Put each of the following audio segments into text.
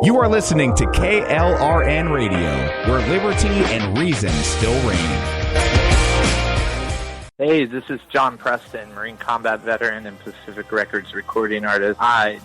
You are listening to KLRN Radio, where liberty and reason still reign. Hey, this is John Preston, Marine Combat Veteran and Pacific Records recording artist.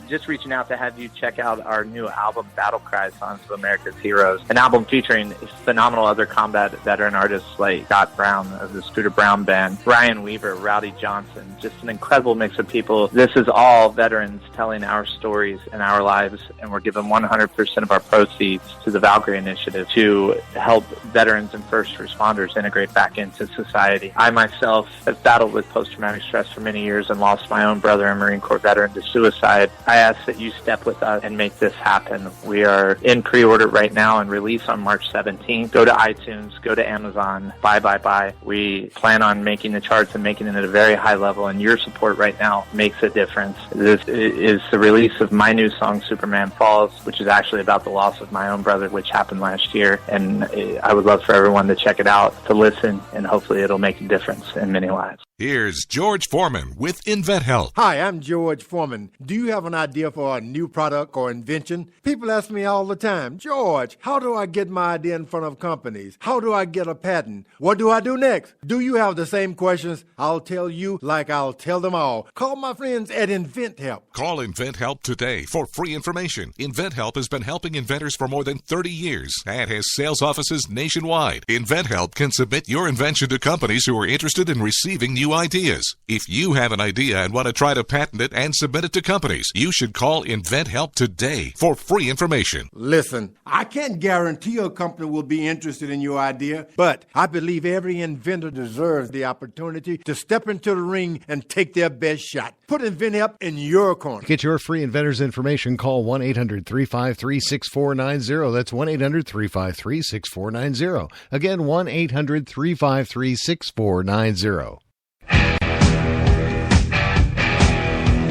Just reaching out to have you check out our new album, Battle Cry, Songs of America's Heroes, an album featuring phenomenal other combat veteran artists like Scott Brown of the Scooter Brown Band, Ryan Weaver, Rowdy Johnson, just an incredible mix of people. This is all veterans telling our stories and our lives, and we're giving 100% of our proceeds to the Valkyrie Initiative to help veterans and first responders integrate back into society. I myself have battled with post-traumatic stress for many years and lost my own brother, a Marine Corps veteran, to suicide. I ask that you step with us and make this happen. We are in pre-order right now and release on March 17th. Go to iTunes, go to Amazon, buy. We plan on making the charts and making it at a very high level, and your support right now makes a difference. This is the release of my new song, Superman Falls, which is actually about the loss of my own brother, which happened last year, and I would love for everyone to check it out, to listen, and hopefully it'll make a difference in many lives. Here's George Foreman with InventHelp. Hi, I'm George Foreman. Do you have an idea for a new product or invention? People ask me all the time, George, how do I get my idea in front of companies? How do I get a patent? What do I do next? Do you have the same questions? I'll tell you like I'll tell them all. Call my friends at InventHelp. Call InventHelp today for free information. InventHelp has been helping inventors for more than 30 years and has sales offices nationwide. InventHelp can submit your invention to companies who are interested in receiving new ideas. If you have an idea and want to try to patent it and submit it to companies, you should call InventHelp today for free information. Listen, I can't guarantee a company will be interested in your idea, but I believe every inventor deserves the opportunity to step into the ring and take their best shot. Put InventHelp in your corner. Get your free inventor's information. Call 1-800-353-6490. That's 1-800-353-6490. Again, 1-800-353-6490.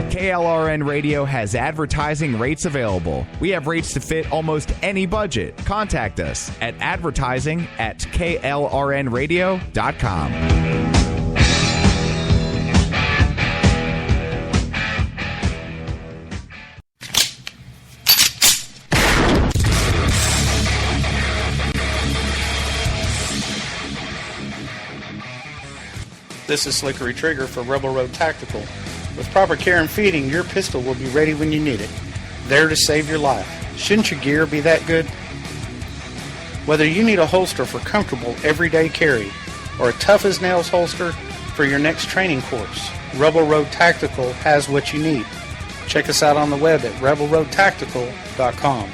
KLRN Radio has advertising rates available. We have rates to fit almost any budget. Contact us at advertising@klrnradio.com. This is Slickery Trigger for Rebel Road Tactical. With proper care and feeding, your pistol will be ready when you need it, there to save your life. Shouldn't your gear be that good? Whether you need a holster for comfortable everyday carry or a tough-as-nails holster for your next training course, Rebel Road Tactical has what you need. Check us out on the web at rebelroadtactical.com.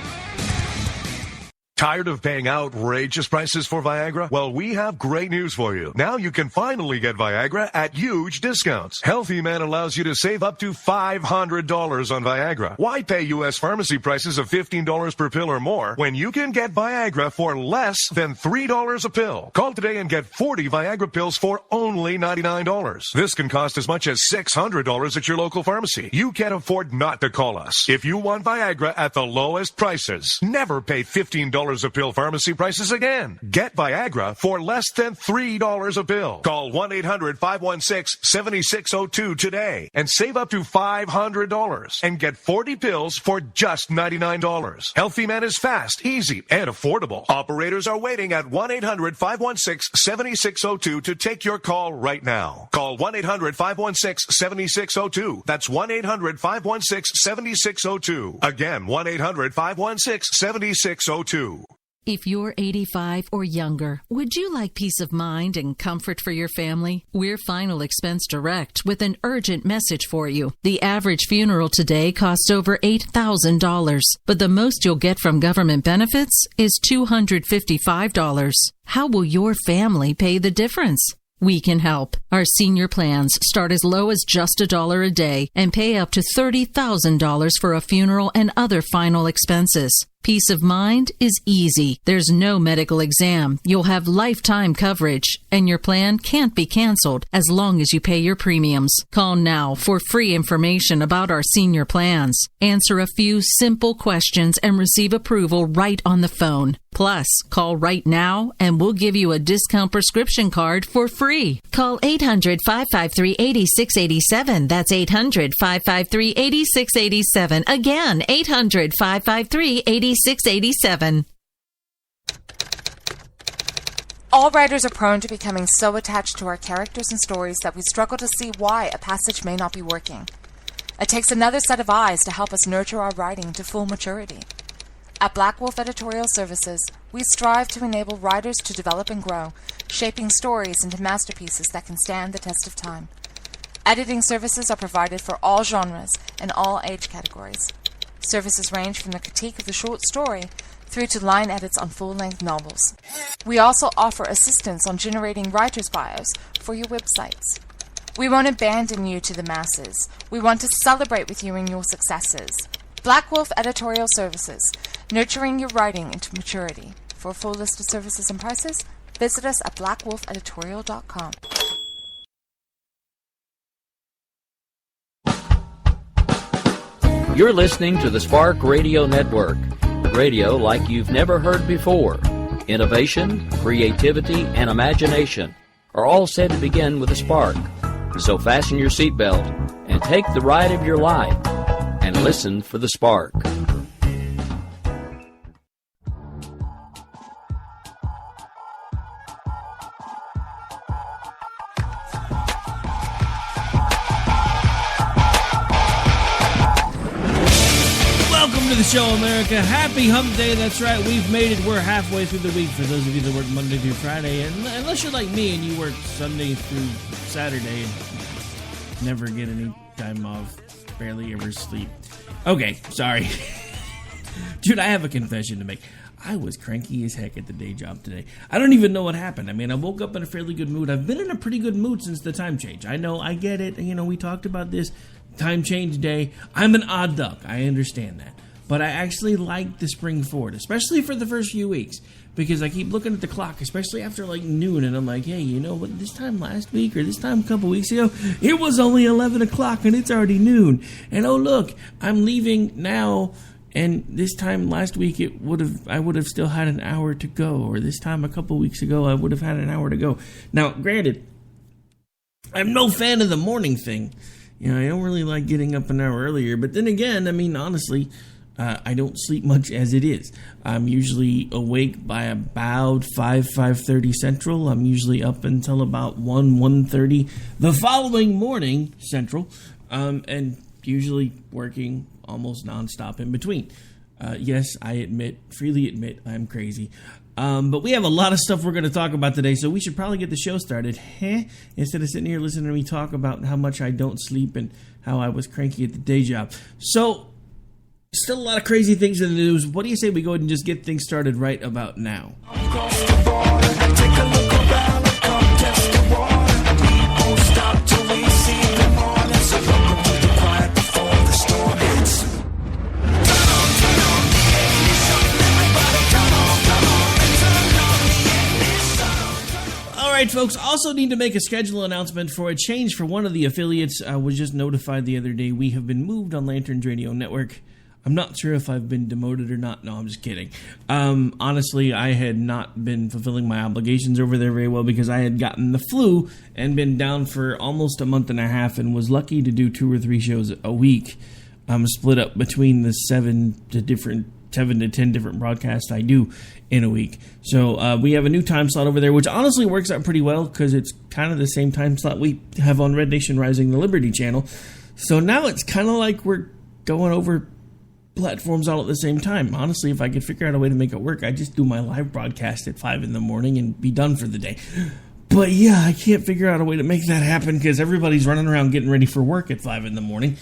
Tired of paying outrageous prices for Viagra? Well, we have great news for you. Now you can finally get Viagra at huge discounts. Healthy Man allows you to save up to $500 on Viagra. Why pay U.S. pharmacy prices of $15 per pill or more when you can get Viagra for less than $3 a pill? Call today and get 40 Viagra pills for only $99. This can cost as much as $600 at your local pharmacy. You can't afford not to call us. If you want Viagra at the lowest prices, never pay $15 a pill pharmacy prices again. Get Viagra for less than $3 a pill. Call 1-800-516-7602 today and save up to $500 and get 40 pills for just $99. Healthy Man is fast, easy, and affordable. Operators are waiting at 1-800-516-7602 to take your call right now. Call 1-800-516-7602. That's 1-800-516-7602. Again, 1-800-516-7602. If you're 85 or younger, would you like peace of mind and comfort for your family? We're Final Expense Direct with an urgent message for you. The average funeral today costs over $8,000, but the most you'll get from government benefits is $255. How will your family pay the difference? We can help. Our senior plans start as low as just $1 a day and pay up to $30,000 for a funeral and other final expenses. Peace of mind is easy. There's no medical exam. You'll have lifetime coverage, and your plan can't be canceled as long as you pay your premiums. Call now for free information about our senior plans. Answer a few simple questions and receive approval right on the phone. Plus, call right now and we'll give you a discount prescription card for free. Call 800-553-8687. That's 800-553-8687. Again, 800-553-8687. 8687. All writers are prone to becoming so attached to our characters and stories that we struggle to see why a passage may not be working. It takes another set of eyes to help us nurture our writing to full maturity. At Black Wolf Editorial Services, we strive to enable writers to develop and grow, shaping stories into masterpieces that can stand the test of time. Editing services are provided for all genres and all age categories. Services range from the critique of the short story through to line edits on full-length novels. We also offer assistance on generating writers' bios for your websites. We won't abandon you to the masses. We want to celebrate with you in your successes. Black Wolf Editorial Services, nurturing your writing into maturity. For a full list of services and prices, visit us at blackwolfeditorial.com. You're listening to the Spark Radio Network. Radio like you've never heard before. Innovation, creativity, and imagination are all said to begin with a spark. So fasten your seatbelt and take the ride of your life and listen for the spark. Welcome to the show, America. Happy Hump Day. That's right. We've made it. We're halfway through the week for those of you that work Monday through Friday. And unless you're like me and you work Sunday through Saturday and never get any time off, barely ever sleep. Okay, sorry. Dude, I have a confession to make. I was cranky as heck at the day job today. I don't even know what happened. I mean, I woke up in a fairly good mood. I've been in a pretty good mood since the time change. I know, I get it. You know, we talked about this time change day. I'm an odd duck. I understand that. But I actually like the spring forward, especially for the first few weeks, because I keep looking at the clock, especially after like noon, and I'm like, hey, you know what, this time last week or this time a couple weeks ago, it was only 11 o'clock and it's already noon. And oh, look, I'm leaving now, and this time last week I would have still had an hour to go, or this time a couple weeks ago I would have had an hour to go. Now, granted, I'm no fan of the morning thing. You know, I don't really like getting up an hour earlier, but then again, I mean, honestly, I don't sleep much as it is. I'm usually awake by about 5:30 Central. I'm usually up until about 1:30 the following morning Central, and usually working almost nonstop in between. Yes, I freely admit, I'm crazy. But we have a lot of stuff we're going to talk about today, so we should probably get the show started. Instead of sitting here listening to me talk about how much I don't sleep and how I was cranky at the day job. So, still a lot of crazy things in the news. What do you say we go ahead and just get things started right about now? All right, folks, also need to make a schedule announcement for a change for one of the affiliates. I was just notified the other day we have been moved on Lanterns Radio Network. I'm not sure if I've been demoted or not. No, I'm just kidding. Honestly, I had not been fulfilling my obligations over there very well because I had gotten the flu and been down for almost a month and a half and was lucky to do 2 or 3 shows a week, split up between the 7 to 10 different broadcasts I do in a week. So we have a new time slot over there, which honestly works out pretty well because it's kind of the same time slot we have on Red Nation Rising, the Liberty channel. So now it's kind of like we're going over platforms all at the same time. Honestly, if I could figure out a way to make it work, I'd just do my live broadcast at 5 in the morning and be done for the day. But yeah, I can't figure out a way to make that happen because everybody's running around getting ready for work at 5 in the morning.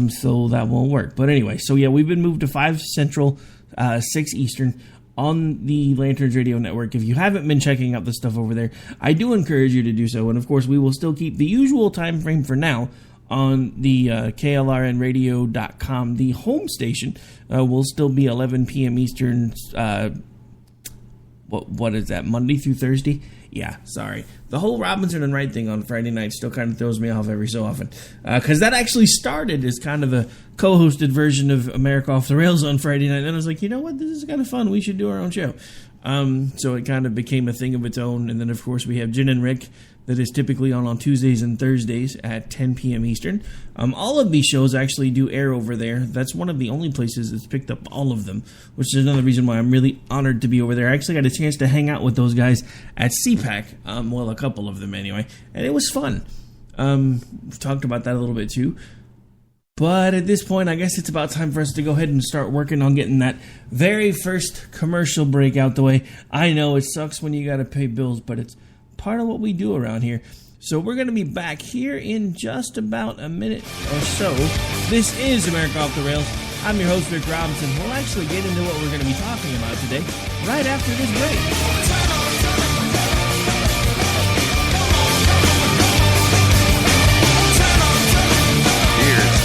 So that won't work. But anyway, so yeah, we've been moved to 5 Central, 6 Eastern on the Lanterns Radio Network. If you haven't been checking out the stuff over there, I do encourage you to do so. And of course, we will still keep the usual time frame for now on the KLRNradio.com. The home station will still be 11 p.m. Eastern. What is that, Monday through Thursday? Yeah, sorry. The whole Robinson and Wright thing on Friday night still kind of throws me off every so often. Because that actually started as kind of a co-hosted version of America Off the Rails on Friday night. And I was like, you know what? This is kind of fun. We should do our own show. So it kind of became a thing of its own. And then, of course, we have Jen and Rick that is typically on Tuesdays and Thursdays at 10 p.m. Eastern. All of these shows actually do air over there. That's one of the only places that's picked up all of them, which is another reason why I'm really honored to be over there. I actually got a chance to hang out with those guys at CPAC, well, a couple of them anyway, and it was fun. We've talked about that a little bit too. But at this point, I guess it's about time for us to go ahead and start working on getting that very first commercial break out the way. I know it sucks when you got to pay bills, but it's part of what we do around here. So we're going to be back here in just about a minute or so. This is America Off the Rails. I'm your host, Rick Robinson. We'll actually get into what we're going to be talking about today right after this break.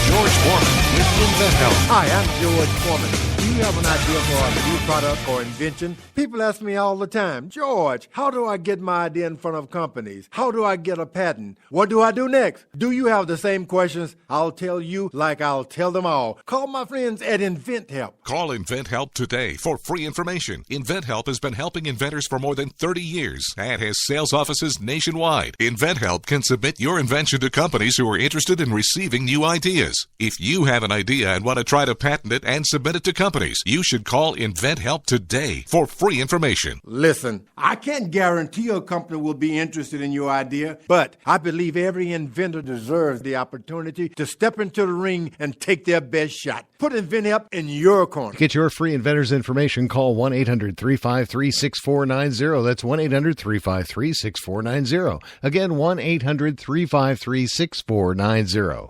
George Foreman with InventHelp. Hi, I'm George Foreman. Do you have an idea for a new product or invention? People ask me all the time, George, how do I get my idea in front of companies? How do I get a patent? What do I do next? Do you have the same questions? I'll tell you like I'll tell them all. Call my friends at InventHelp. Call InventHelp today for free information. InventHelp has been helping inventors for more than 30 years and has sales offices nationwide. InventHelp can submit your invention to companies who are interested in receiving new ideas. If you have an idea and want to try to patent it and submit it to companies, you should call InventHelp today for free information. Listen, I can't guarantee a company will be interested in your idea, but I believe every inventor deserves the opportunity to step into the ring and take their best shot. Put InventHelp in your corner. To get your free inventor's information, call 1-800-353-6490. That's 1-800-353-6490. Again, 1-800-353-6490.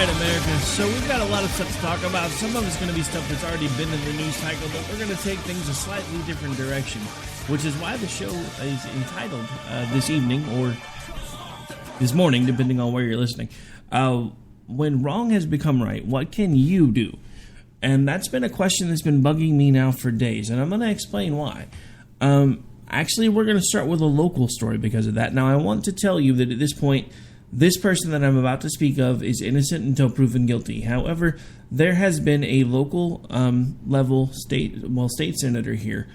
America. So we've got a lot of stuff to talk about. Some of it's going to be stuff that's already been in the news cycle, but we're going to take things a slightly different direction, which is why the show is entitled this evening or this morning, depending on where you're listening. When wrong has become right, what can you do? And that's been a question that's been bugging me now for days, and I'm going to explain why. Actually, we're going to start with a local story because of that. Now, I want to tell you that at this point, this person that I'm about to speak of is innocent until proven guilty. However, there has been a local level state senator here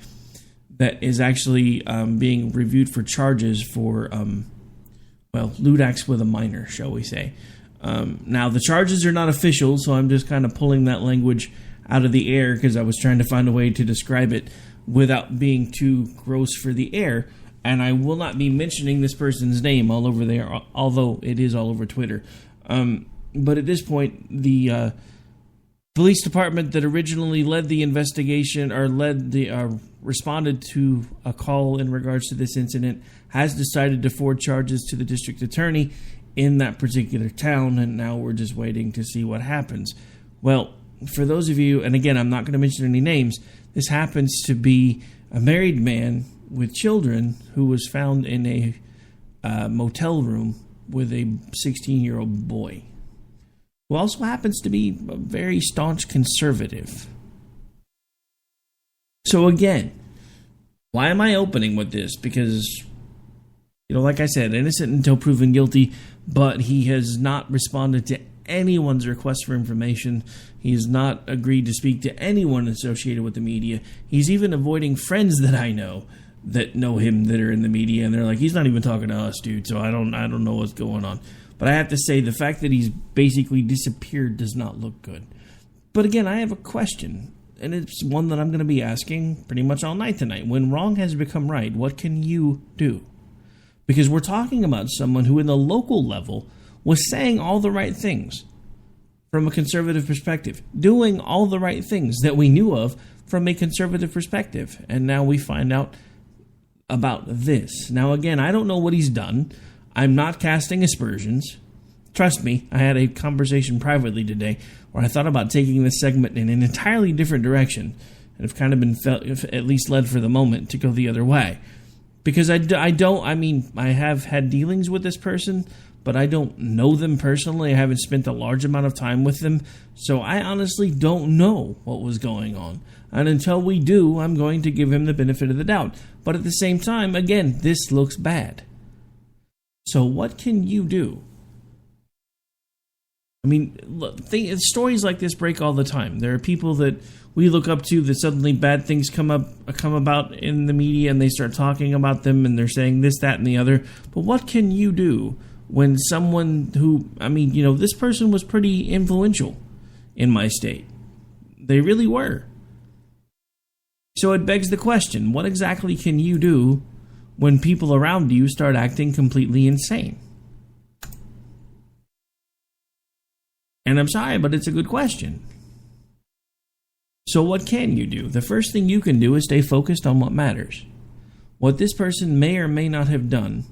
that is actually being reviewed for charges for, lewd acts with a minor, shall we say. Now, the charges are not official, so I'm just kind of pulling that language out of the air because I was trying to find a way to describe it without being too gross for the air. And I will not be mentioning this person's name all over there, although it is all over Twitter. But at this point, the police department that originally led the investigation or responded to a call in regards to this incident has decided to forward charges to the district attorney in that particular town, and now we're just waiting to see what happens. Well, for those of you, and again, I'm not going to mention any names, this happens to be a married man with children who was found in a motel room with a 16-year-old boy who also happens to be a very staunch conservative. So again, why am I opening with this? Because, like I said, innocent until proven guilty, but he has not responded to anyone's request for information. He has not agreed to speak to anyone associated with the media. He's even avoiding friends that I know that know him that are in the media, and they're like, he's not even talking to us, dude, so I don't know what's going on. But I have to say, the fact that he's basically disappeared does not look good. But again, I have a question, and it's one that I'm going to be asking pretty much all night tonight. When wrong has become right, what can you do? Because we're talking about someone who, in the local level, was saying all the right things from a conservative perspective, doing all the right things that we knew of from a conservative perspective, and now we find out about this. Now, again, I don't know what he's done. I'm not casting aspersions. Trust me, I had a conversation privately today where I thought about taking this segment in an entirely different direction, and have kind of been at least led for the moment to go the other way. Because I have had dealings with this person, but I don't know them personally. I haven't spent a large amount of time with them, so I honestly don't know what was going on. And until we do, I'm going to give him the benefit of the doubt. But at the same time, again, this looks bad. So what can you do? I mean, look, stories like this break all the time. There are people that we look up to that suddenly bad things come about in the media, and they start talking about them, and they're saying this, that, and the other. But what can you do when someone who, I mean, you know, this person was pretty influential in my state. They really were. So it begs the question, what exactly can you do when people around you start acting completely insane? And I'm sorry, but it's a good question. So what can you do? The first thing you can do is stay focused on what matters. What this person may or may not have done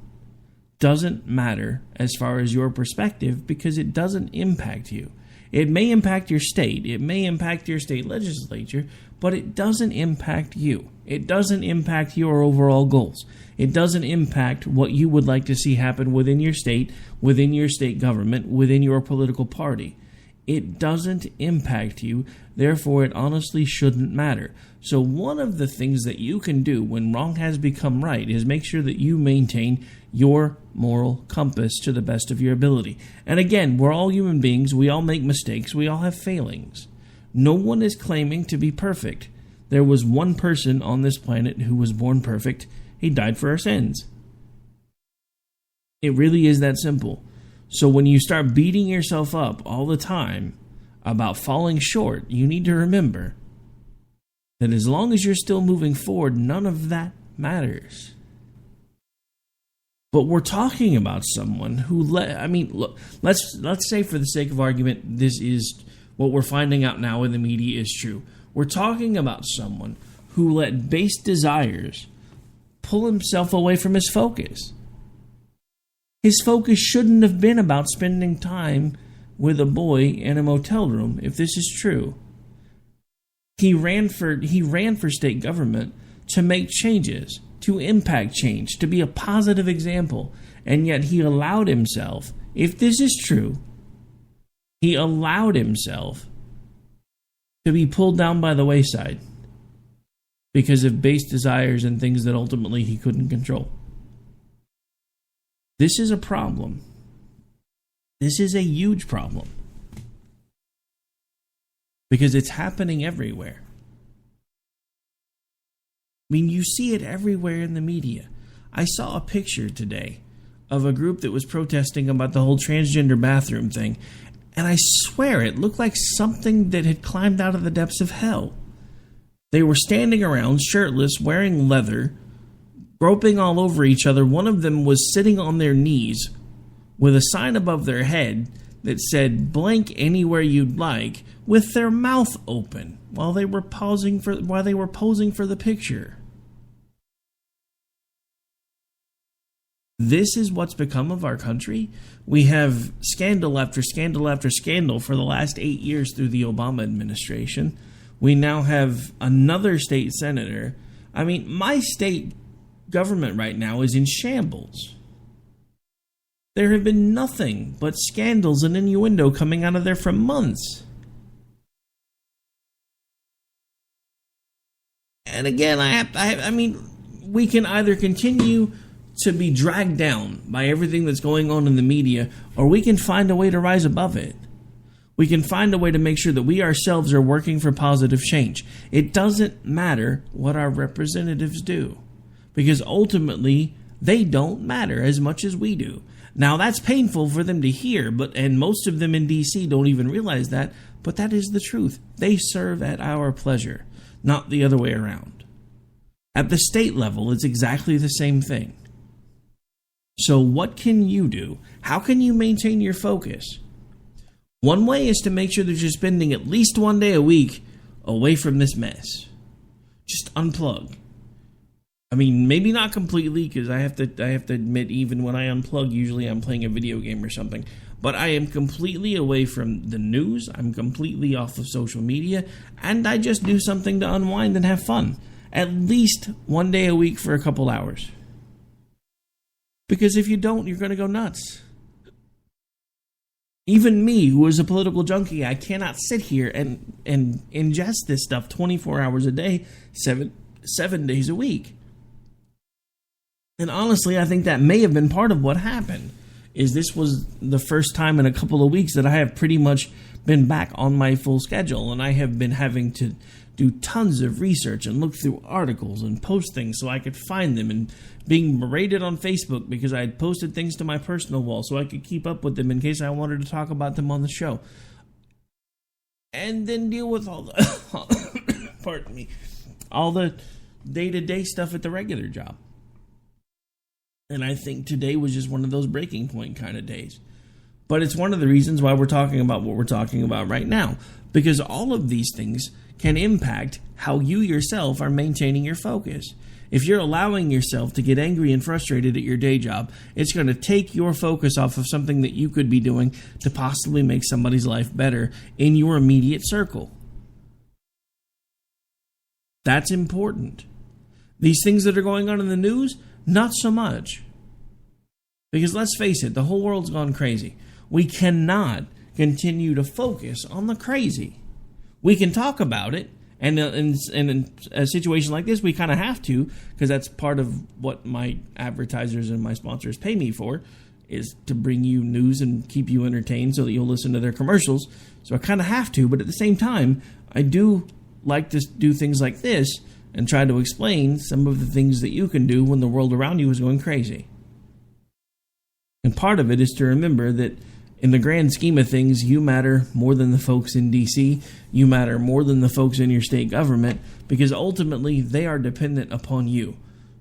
doesn't matter as far as your perspective, because it doesn't impact you. It may impact your state, it may impact your state legislature, but it doesn't impact you. It doesn't impact your overall goals. It doesn't impact what you would like to see happen within your state government, within your political party. It doesn't impact you, therefore it honestly shouldn't matter. So one of the things that you can do when wrong has become right is make sure that you maintain your moral compass to the best of your ability. And again, we're all human beings, we all make mistakes, we all have failings. No one is claiming to be perfect. There was one person on this planet who was born perfect. He died for our sins. It really is that simple. So when you start beating yourself up all the time about falling short, you need to remember that as long as you're still moving forward, none of that matters. But we're talking about someone who look, let's say for the sake of argument, this is what we're finding out now in the media is true. We're talking about someone who let base desires pull himself away from his focus. His focus shouldn't have been about spending time with a boy in a motel room, if this is true. He ran for state government to make changes, to impact change, to be a positive example, and yet he allowed himself, if this is true, he allowed himself to be pulled down by the wayside because of base desires and things that ultimately he couldn't control. This is a problem. This is a huge problem. Because it's happening everywhere. I mean, you see it everywhere in the media. I saw a picture today of a group that was protesting about the whole transgender bathroom thing, and I swear it looked like something that had climbed out of the depths of hell. They were standing around, shirtless, wearing leather, groping all over each other. One of them was sitting on their knees with a sign above their head that said, "Blank anywhere you'd like," with their mouth open while they were posing for the picture. This is what's become of our country. We have scandal after scandal after scandal for the last 8 years through the Obama administration. We now have another state senator. I mean, my state government right now is in shambles. There have been nothing but scandals and innuendo coming out of there for months. And again, I mean, we can either continue to be dragged down by everything that's going on in the media, or we can find a way to rise above it. We can find a way to make sure that we ourselves are working for positive change. It doesn't matter what our representatives do, because ultimately they don't matter as much as we do. Now, that's painful for them to hear, and most of them in D.C. don't even realize that, but that is the truth. They serve at our pleasure, not the other way around. At the state level, it's exactly the same thing. So what can you do? How can you maintain your focus? One way is to make sure that you're spending at least one day a week away from this mess. Just unplug. I mean, maybe not completely, because I have to admit, even when I unplug, usually I'm playing a video game or something. But I am completely away from the news. I'm completely off of social media, and I just do something to unwind and have fun. At least one day a week for a couple hours. Because if you don't, you're going to go nuts. Even me, who is a political junkie, I cannot sit here and ingest this stuff 24 hours a day, seven days a week. And honestly, I think that may have been part of what happened. is this was the first time in a couple of weeks that I have pretty much been back on my full schedule, and I have been having to do tons of research and look through articles and post things so I could find them, and being berated on Facebook because I had posted things to my personal wall so I could keep up with them in case I wanted to talk about them on the show. And then deal with all the pardon me, all the day-to-day stuff at the regular job. And I think today was just one of those breaking point kind of days. But it's one of the reasons why we're talking about what we're talking about right now, because all of these things can impact how you yourself are maintaining your focus. If you're allowing yourself to get angry and frustrated at your day job, it's going to take your focus off of something that you could be doing to possibly make somebody's life better in your immediate circle. That's important. These things that are going on in the news, not so much. Because let's face it, the whole world's gone crazy. We cannot continue to focus on the crazy. We can talk about it, and in a situation like this, we kind of have to, because that's part of what my advertisers and my sponsors pay me for, is to bring you news and keep you entertained so that you'll listen to their commercials. So I kind of have to, but at the same time, I do like to do things like this and try to explain some of the things that you can do when the world around you is going crazy. And part of it is to remember that in the grand scheme of things, you matter more than the folks in D.C., you matter more than the folks in your state government, because ultimately they are dependent upon you.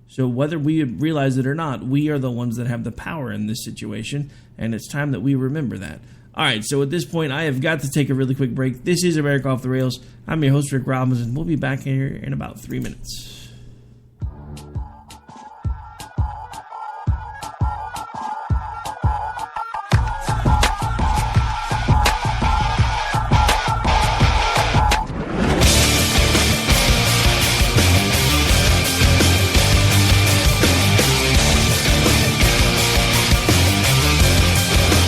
So whether we realize it or not, we are the ones that have the power in this situation, and it's time that we remember that. All right, so at this point, I have got to take a really quick break. This is America Off the Rails. I'm your host, Rick Robinson. We'll be back here in about 3 minutes.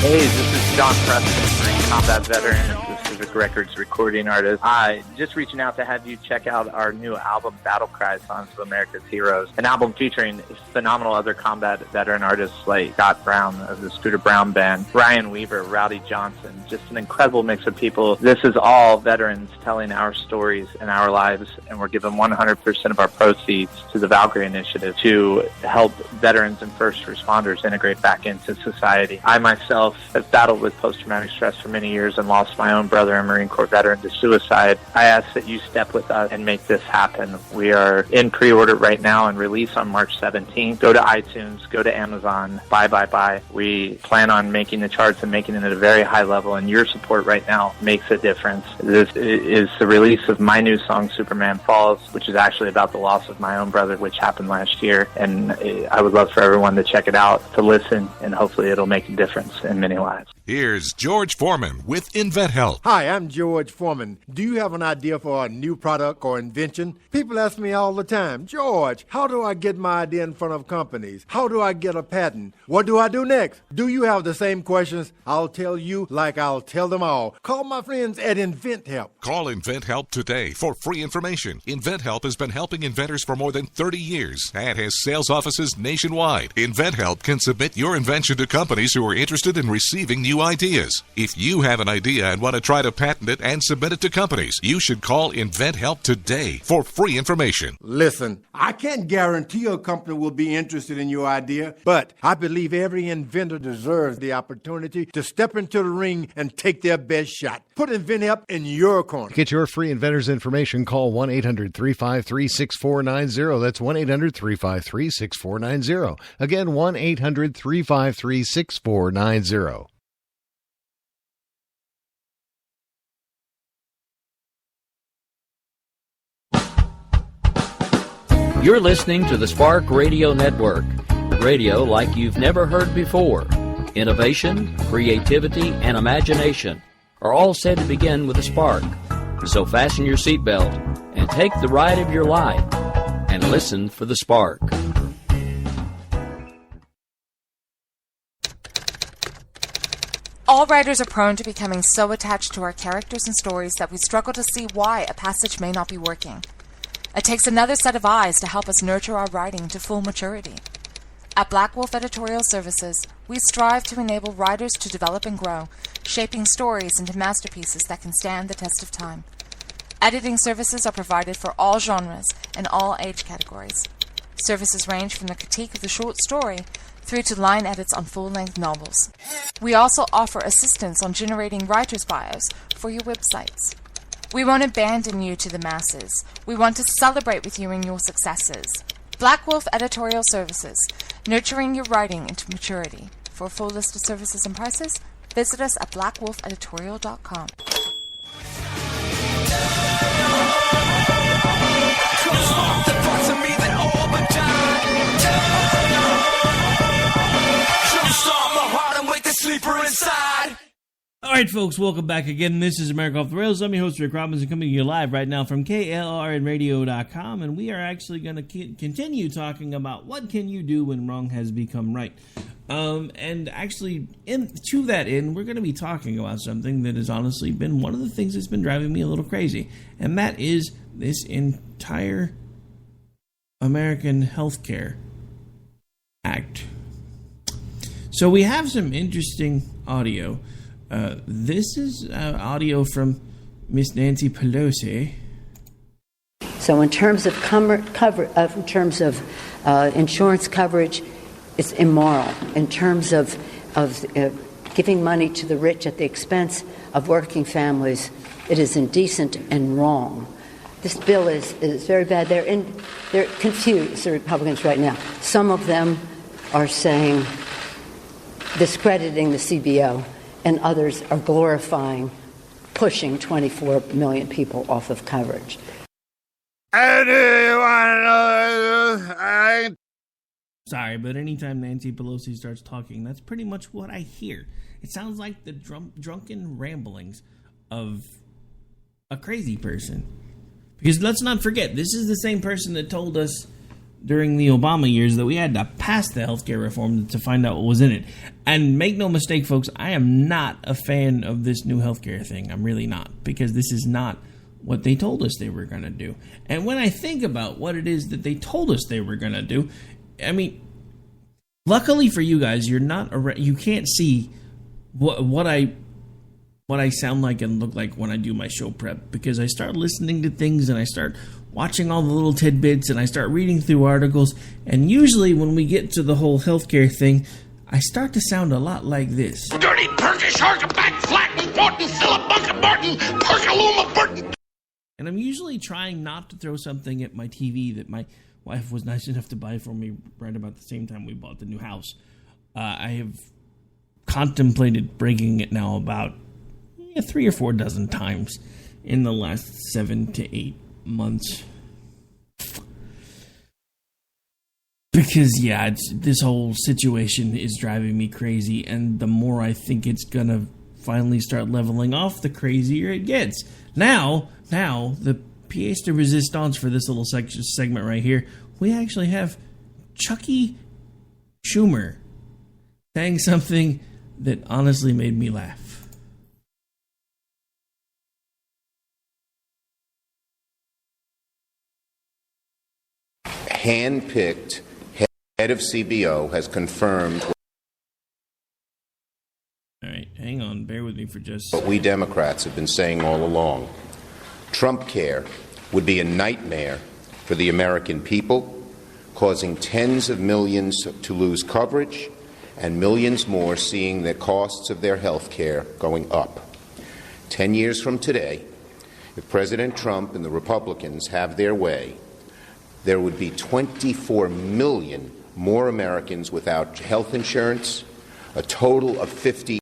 Hey, this is John Preston, Marine Combat Veteran and Pacific Records recording artist. Just reaching out to have you check out our new album, Battle Cry, Songs of America's Heroes, an album featuring phenomenal other combat veteran artists like Scott Brown of the Scooter Brown Band, Ryan Weaver, Rowdy Johnson, just an incredible mix of people. This is all veterans telling our stories and our lives, and we're giving 100% of our proceeds to the Valkyrie Initiative to help veterans and first responders integrate back into society. I myself have battled with post-traumatic stress for many years and lost my own brother, a Marine Corps veteran, to suicide. I ask that you step with us and make this happen. We are in pre-order right now and release on March 17th. Go to iTunes, go to Amazon, buy. We plan on making the charts and making it at a very high level, and your support right now makes a difference. This is the release of my new song, Superman Falls, which is actually about the loss of my own brother, which happened last year, and I would love for everyone to check it out, to listen, and hopefully it'll make a difference in many lives. Here's George Foreman with InventHelp. Hi, I'm George Foreman. Do you have an idea for a new product or invention? People ask me all the time, George, how do I get my idea in front of companies? How do I get a patent? What do I do next? Do you have the same questions? I'll tell you like I'll tell them all. Call my friends at InventHelp. Call InventHelp today for free information. InventHelp has been helping inventors for more than 30 years and has sales offices nationwide. InventHelp can submit your invention to companies who are interested in receiving new ideas. If you have an idea and want to try to patent it and submit it to companies, you should call InventHelp today for free information. Listen, I can't guarantee a company will be interested in your idea, but I believe every inventor deserves the opportunity to step into the ring and take their best shot. Put InventHelp in your corner. Get your free inventor's information. Call 1-800-353-6490. That's 1-800-353-6490. Again, 1-800-353-6490. You're listening to the Spark Radio Network, radio like you've never heard before. Innovation, creativity, and imagination are all said to begin with a spark. So fasten your seatbelt and take the ride of your life and listen for the spark. All writers are prone to becoming so attached to our characters and stories that we struggle to see why a passage may not be working. It takes another set of eyes to help us nurture our writing to full maturity. At Black Wolf Editorial Services, we strive to enable writers to develop and grow, shaping stories into masterpieces that can stand the test of time. Editing services are provided for all genres and all age categories. Services range from the critique of the short story through to line edits on full-length novels. We also offer assistance on generating writers' bios for your websites. We won't abandon you to the masses. We want to celebrate with you in your successes. Black Wolf Editorial Services, nurturing your writing into maturity. For a full list of services and prices, visit us at blackwolfeditorial.com. All right, folks, welcome back again. This is America Off the Rails. I'm your host, Rick Robinson, coming to you live right now from KLRNradio.com, and we are actually going to continue talking about what can you do when wrong has become right. And actually, to that end, we're going to be talking about something that has honestly been one of the things that's been driving me a little crazy, and that is this entire American Healthcare Act. So we have some interesting audio. This is audio from Miss Nancy Pelosi. So, in terms of insurance coverage, it's immoral. In terms of giving money to the rich at the expense of working families, it is indecent and wrong. This bill is very bad. They're confused, the Republicans right now. Some of them are saying, discrediting the CBO, and others are glorifying pushing 24 million people off of coverage. Sorry, but anytime Nancy Pelosi starts talking, that's pretty much what I hear. It sounds like the drunken ramblings of a crazy person. Because let's not forget, this is the same person that told us during the Obama years that we had to pass the healthcare reform to find out what was in it. And make no mistake, folks, I am not a fan of this new healthcare thing. I'm really not, because this is not what they told us they were going to do. And when I think about what it is that they told us they were going to do, I mean, luckily for you guys, you can't see what I sound like and look like when I do my show prep, because I start listening to things and I start watching all the little tidbits and I start reading through articles, and usually when we get to the whole healthcare thing, I start to sound a lot like this. Dirty Perky Shark back flat and Thornton Philip Barton Perkaluma Burton. And I'm usually trying not to throw something at my TV that my wife was nice enough to buy for me right about the same time we bought the new house. I have contemplated breaking it now about 3 or 4 dozen times in the last 7 to 8 months. Because, this whole situation is driving me crazy, and the more I think it's gonna finally start leveling off, the crazier it gets. Now, the pièce de résistance for this little segment right here, we actually have Chucky Schumer saying something that honestly made me laugh. Hand-picked head of CBO has confirmed. All right, hang on, bear with me for just what we Democrats have been saying all along. Trump care would be a nightmare for the American people, causing tens of millions to lose coverage and millions more seeing the costs of their health care going up. 10 years from today, if President Trump and the Republicans have their way, there would be 24 million more Americans without health insurance. A total of 58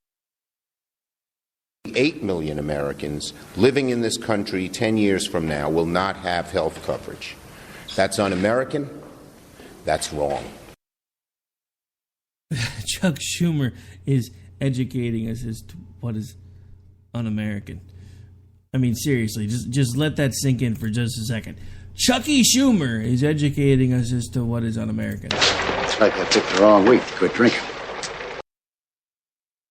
million Americans living in this country 10 years from now will not have health coverage. That's un-American. That's wrong. Chuck Schumer is educating us as to what is un-American. I mean, seriously, just let that sink in for just a second. Chucky Schumer is educating us as to what is un-American. Looks like I picked the wrong week to quit drinking.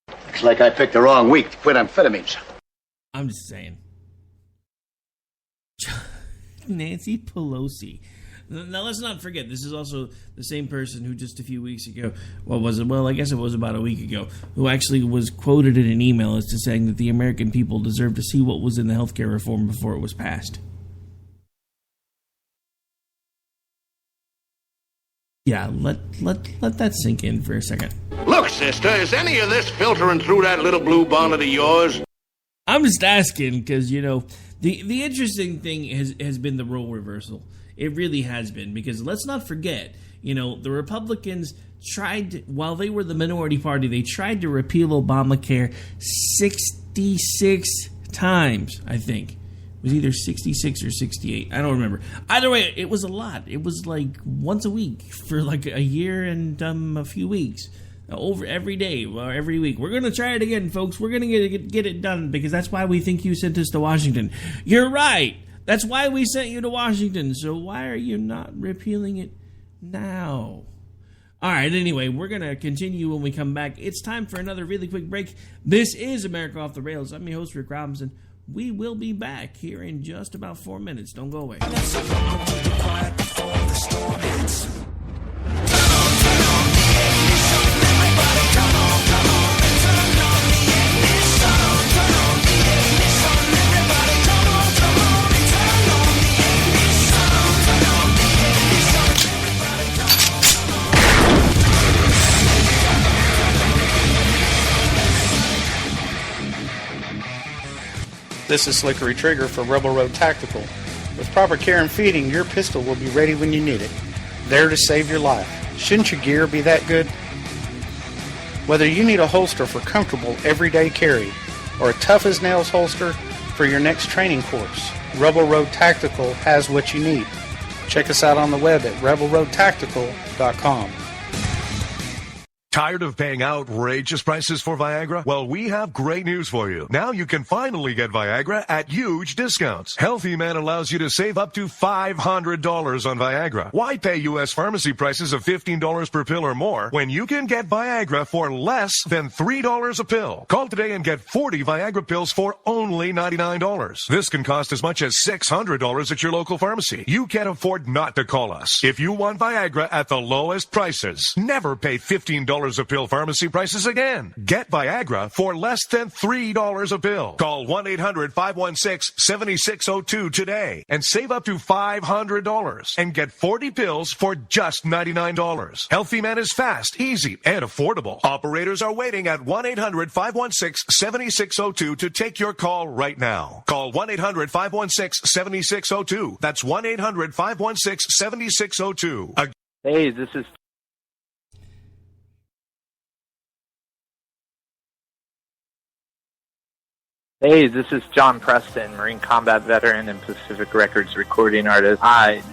Looks like I picked the wrong week to quit amphetamines. I'm just saying. Nancy Pelosi, Now, let's not forget, this is also the same person who just a few weeks ago, what was it? Well, I guess it was about a week ago, who actually was quoted in an email as to saying that the American people deserve to see what was in the healthcare reform before it was passed. Yeah, let that sink in for a second. Look, sister, is any of this filtering through that little blue bonnet of yours? I'm just asking because, the interesting thing has been the role reversal. It really has been, because let's not forget, the Republicans tried, while they were the minority party, they tried to repeal Obamacare 66 times, I think. It was either 66 or 68. I don't remember. Either way, it was a lot. It was like once a week for like a year and a few weeks. Over every day or every week. We're going to try it again, folks. We're going to get it done, because that's why we think you sent us to Washington. You're right. That's why we sent you to Washington. So why are you not repealing it now? All right, anyway, we're going to continue when we come back. It's time for another really quick break. This is America Off the Rails. I'm your host, Rick Robinson. We will be back here in just about 4 minutes. Don't go away. This is Slickery Trigger for Rebel Road Tactical. With proper care and feeding, your pistol will be ready when you need it, there to save your life. Shouldn't your gear be that good? Whether you need a holster for comfortable everyday carry or a tough-as-nails holster for your next training course, Rebel Road Tactical has what you need. Check us out on the web at rebelroadtactical.com. Tired of paying outrageous prices for Viagra? Well, we have great news for you. Now you can finally get Viagra at huge discounts. Healthy Man allows you to save up to $500 on Viagra. Why pay U.S. pharmacy prices of $15 per pill or more when you can get Viagra for less than $3 a pill? Call today and get 40 Viagra pills for only $99. This can cost as much as $600 at your local pharmacy. You can't afford not to call us. If you want Viagra at the lowest prices, never pay $15 a pill pharmacy prices again. Get Viagra for less than $3 a pill. Call 1-800-516-7602 today and save up to $500 and get 40 pills for just $99. Healthy Man is fast, easy, and affordable. Operators are waiting at 1-800-516-7602 to take your call right now. Call 1-800-516-7602. That's 1-800-516-7602. Hey, this is Hey, this is John Preston, Marine Combat Veteran and Pacific Records recording artist.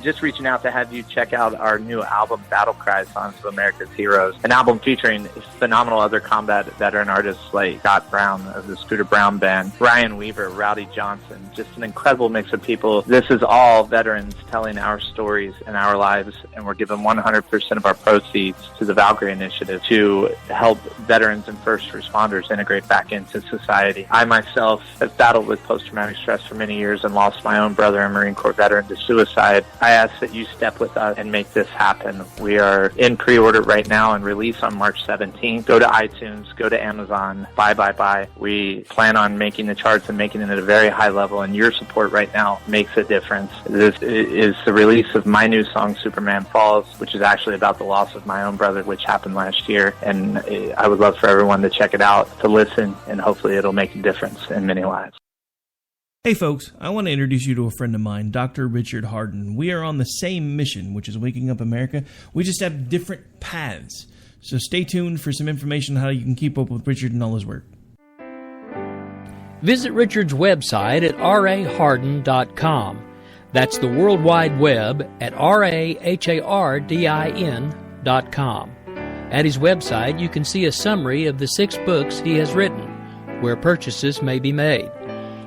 Just reaching out to have you check out our new album, Battle Cry, Songs of America's Heroes, an album featuring phenomenal other combat veteran artists like Scott Brown of the Scooter Brown Band, Ryan Weaver, Rowdy Johnson, just an incredible mix of people. This is all veterans telling our stories and our lives, and we're giving 100% of our proceeds to the Valkyrie Initiative to help veterans and first responders integrate back into society. I myself have battled with post-traumatic stress for many years and lost my own brother, a Marine Corps veteran, to suicide. I ask that you step with us and make this happen. We are in pre-order right now and release on March 17th. Go to iTunes, go to Amazon, buy. We plan on making the charts and making it at a very high level, and your support right now makes a difference. This is the release of my new song, Superman Falls, which is actually about the loss of my own brother, which happened last year, and I would love for everyone to check it out, to listen, and hopefully it'll make a difference in many lives. Hey folks, I want to introduce you to a friend of mine, Dr. Richard Harden. We are on the same mission, which is waking up America. We just have different paths. So stay tuned for some information on how you can keep up with Richard and all his work. Visit Richard's website at rahardin.com. That's the World Wide Web at rahardin.com. At his website, you can see a summary of the 6 books he has written, where purchases may be made.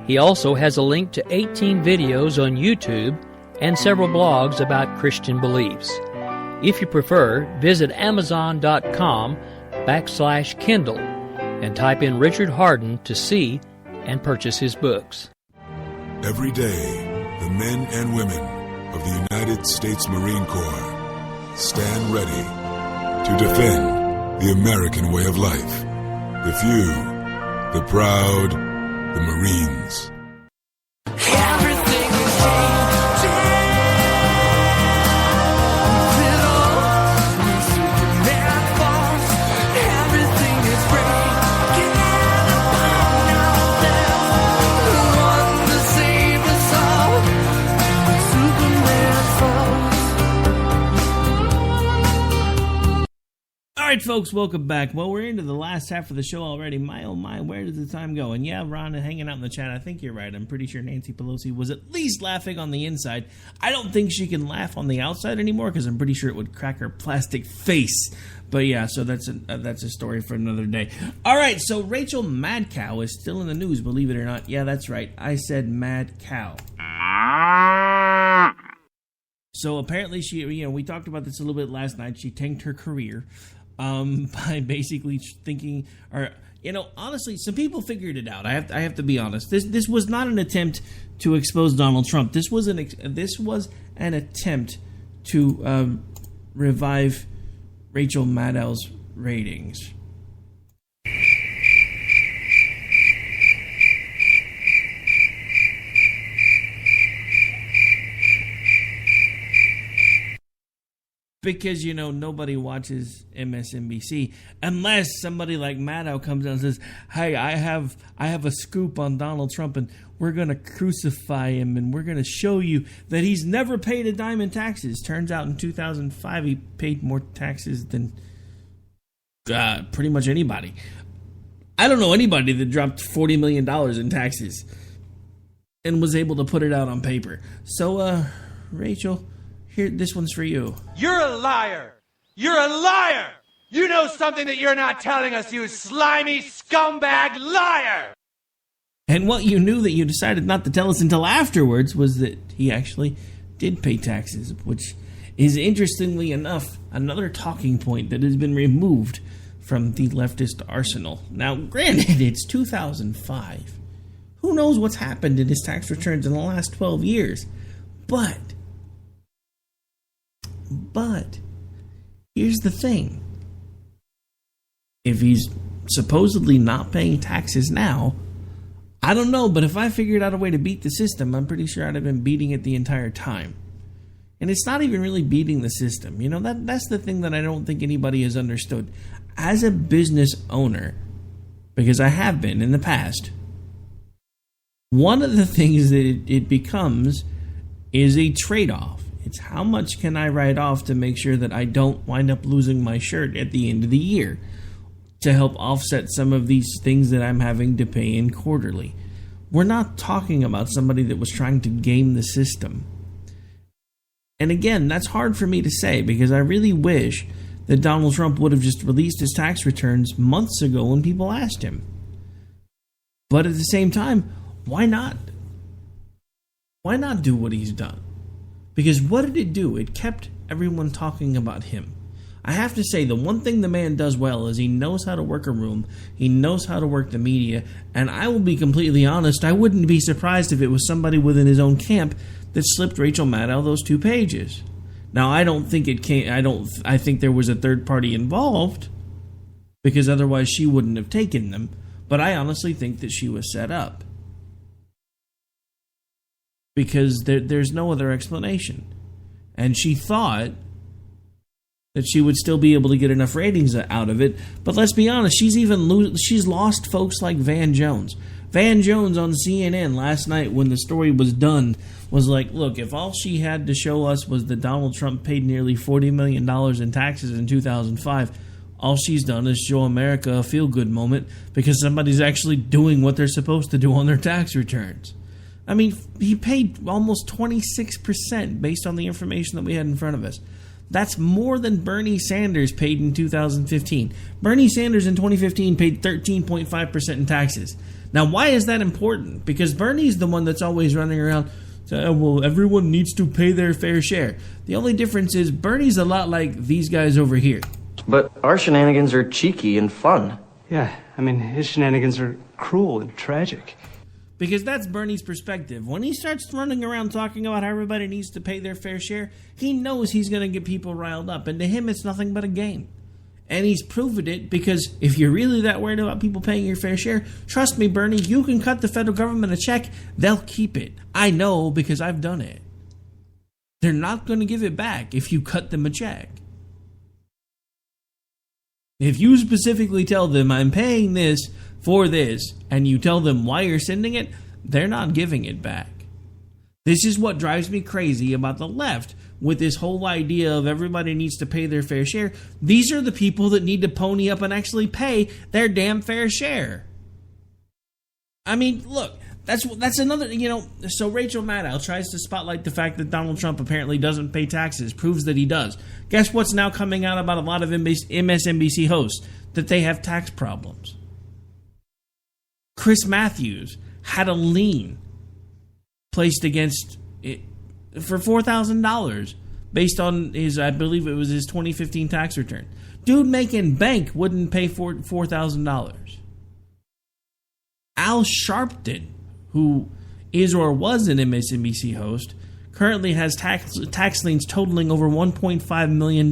He also has a link to 18 videos on YouTube and several blogs about Christian beliefs. If you prefer, visit Amazon.com/Kindle and type in Richard Harden to see and purchase his books. Every day, the men and women of the United States Marine Corps stand ready to defend the American way of life. The few, the proud, the Marines. All right, folks, welcome back. Well, we're into the last half of the show already. My, oh my, where did the time go? And yeah, Ron, hanging out in the chat, I think you're right. I'm pretty sure Nancy Pelosi was at least laughing on the inside. I don't think she can laugh on the outside anymore because I'm pretty sure it would crack her plastic face. But yeah, so that's a story for another day. All right, so Rachel Madcow is still in the news, believe it or not. Yeah, that's right. I said Mad Cow. So apparently she, we talked about this a little bit last night. She tanked her career. By basically thinking, or honestly, some people figured it out. I have to be honest. This was not an attempt to expose Donald Trump. This was an attempt to revive Rachel Maddow's ratings. Because, nobody watches MSNBC unless somebody like Maddow comes out and says, hey, I have a scoop on Donald Trump and we're going to crucify him and we're going to show you that he's never paid a dime in taxes. Turns out in 2005 he paid more taxes than pretty much anybody. I don't know anybody that dropped $40 million in taxes and was able to put it out on paper. So, Rachel... Here, this one's for you. You're a liar! You're a liar! You know something that you're not telling us, you slimy scumbag liar! And what you knew that you decided not to tell us until afterwards was that he actually did pay taxes, which is, interestingly enough, another talking point that has been removed from the leftist arsenal. Now, granted, it's 2005. Who knows what's happened in his tax returns in the last 12 years? But here's the thing. If he's supposedly not paying taxes now, I don't know, but if I figured out a way to beat the system, I'm pretty sure I'd have been beating it the entire time. And it's not even really beating the system. That's the thing that I don't think anybody has understood. As a business owner, because I have been in the past, one of the things that it becomes is a trade-off. It's how much can I write off to make sure that I don't wind up losing my shirt at the end of the year to help offset some of these things that I'm having to pay in quarterly. We're not talking about somebody that was trying to game the system. And again, that's hard for me to say because I really wish that Donald Trump would have just released his tax returns months ago when people asked him. But at the same time, why not? Why not do what he's done? Because what did it do? It kept everyone talking about him. I have to say, the one thing the man does well is he knows how to work a room, he knows how to work the media, and I will be completely honest, I wouldn't be surprised if it was somebody within his own camp that slipped Rachel Maddow those 2 pages. Now, I don't think I think there was a third party involved, because otherwise she wouldn't have taken them, but I honestly think that she was set up. Because there's no other explanation. And she thought that she would still be able to get enough ratings out of it. But let's be honest, she's lost folks like Van Jones. Van Jones on CNN last night when the story was done was like, look, if all she had to show us was that Donald Trump paid nearly $40 million in taxes in 2005, all she's done is show America a feel-good moment because somebody's actually doing what they're supposed to do on their tax returns. I mean, he paid almost 26% based on the information that we had in front of us. That's more than Bernie Sanders paid in 2015. Bernie Sanders in 2015 paid 13.5% in taxes. Now, why is that important? Because Bernie's the one that's always running around saying, well, everyone needs to pay their fair share. The only difference is Bernie's a lot like these guys over here. But our shenanigans are cheeky and fun. Yeah, I mean, his shenanigans are cruel and tragic. Because that's Bernie's perspective. When he starts running around talking about how everybody needs to pay their fair share, he knows he's going to get people riled up. And to him, it's nothing but a game. And he's proven it, because if you're really that worried about people paying your fair share, trust me, Bernie, you can cut the federal government a check. They'll keep it. I know, because I've done it. They're not going to give it back if you cut them a check. If you specifically tell them, I'm paying this for this, and you tell them why you're sending it, they're not giving it back. This is what drives me crazy about the left with this whole idea of everybody needs to pay their fair share. These are the people that need to pony up and actually pay their damn fair share. I mean, look, that's another, so Rachel Maddow tries to spotlight the fact that Donald Trump apparently doesn't pay taxes, proves that he does. Guess what's now coming out about a lot of MSNBC hosts? That they have tax problems. Chris Matthews had a lien placed against it for $4,000 based on his, I believe it was his 2015 tax return. Dude making bank wouldn't pay $4,000. Al Sharpton, who is or was an MSNBC host, currently has tax liens totaling over $1.5 million.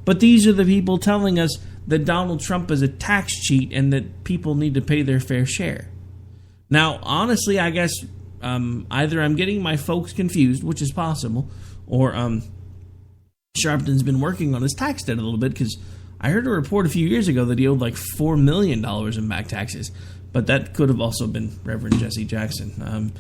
But these are the people telling us that Donald Trump is a tax cheat and that people need to pay their fair share. Now, honestly, I guess either I'm getting my folks confused, which is possible, or Sharpton's been working on his tax debt a little bit, because I heard a report a few years ago that he owed like $4 million in back taxes. But that could have also been Reverend Jesse Jackson.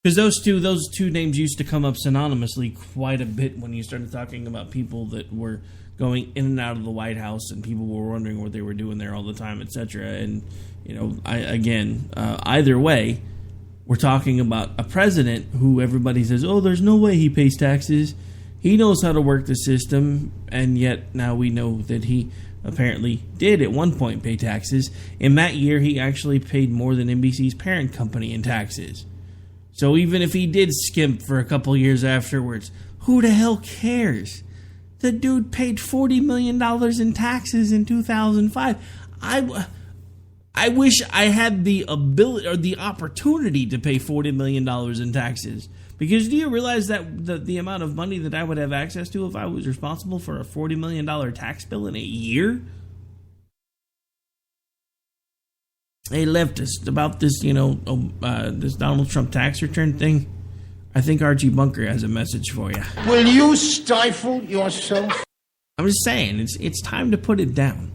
Because those two names used to come up synonymously quite a bit when you started talking about people that were going in and out of the White House, and people were wondering what they were doing there all the time, etc. And, either way, we're talking about a president who everybody says, oh, there's no way he pays taxes. He knows how to work the system, and yet now we know that he apparently did at one point pay taxes. In that year, he actually paid more than NBC's parent company in taxes. So even if he did skimp for a couple years afterwards, who the hell cares? The dude paid $40 million in taxes in 2005. I wish I had the ability or the opportunity to pay $40 million in taxes. Because do you realize that the amount of money that I would have access to if I was responsible for a $40 million tax bill in a year? Hey, leftist, about this, this Donald Trump tax return thing, I think Archie Bunker has a message for you. Will you stifle yourself? I'm just saying, it's time to put it down.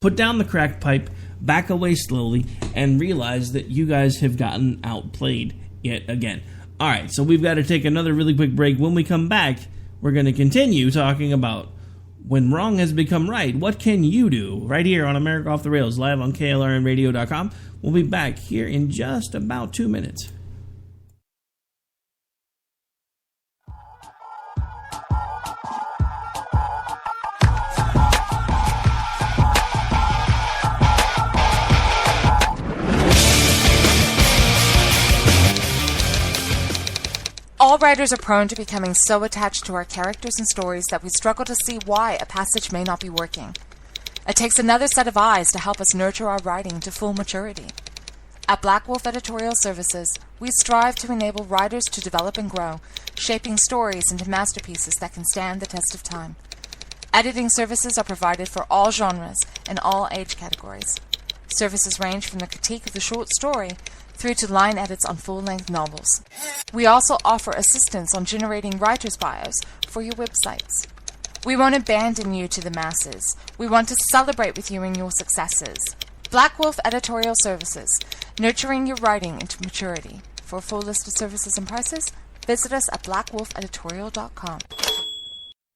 Put down the crack pipe, back away slowly, and realize that you guys have gotten outplayed yet again. All right, so we've got to take another really quick break. When we come back, we're going to continue talking about when wrong has become right. What can you do? Right here on America Off the Rails, live on KLRNradio.com. We'll be back here in just about 2 minutes. All writers are prone to becoming so attached to our characters and stories that we struggle to see why a passage may not be working. It takes another set of eyes to help us nurture our writing to full maturity. At Black Wolf Editorial Services, we strive to enable writers to develop and grow, shaping stories into masterpieces that can stand the test of time. Editing services are provided for all genres and all age categories. Services range from the critique of the short story through to line edits on full-length novels. We also offer assistance on generating writer's bios for your websites. We won't abandon you to the masses. We want to celebrate with you in your successes. Black Wolf Editorial Services, nurturing your writing into maturity. For a full list of services and prices, visit us at blackwolfeditorial.com.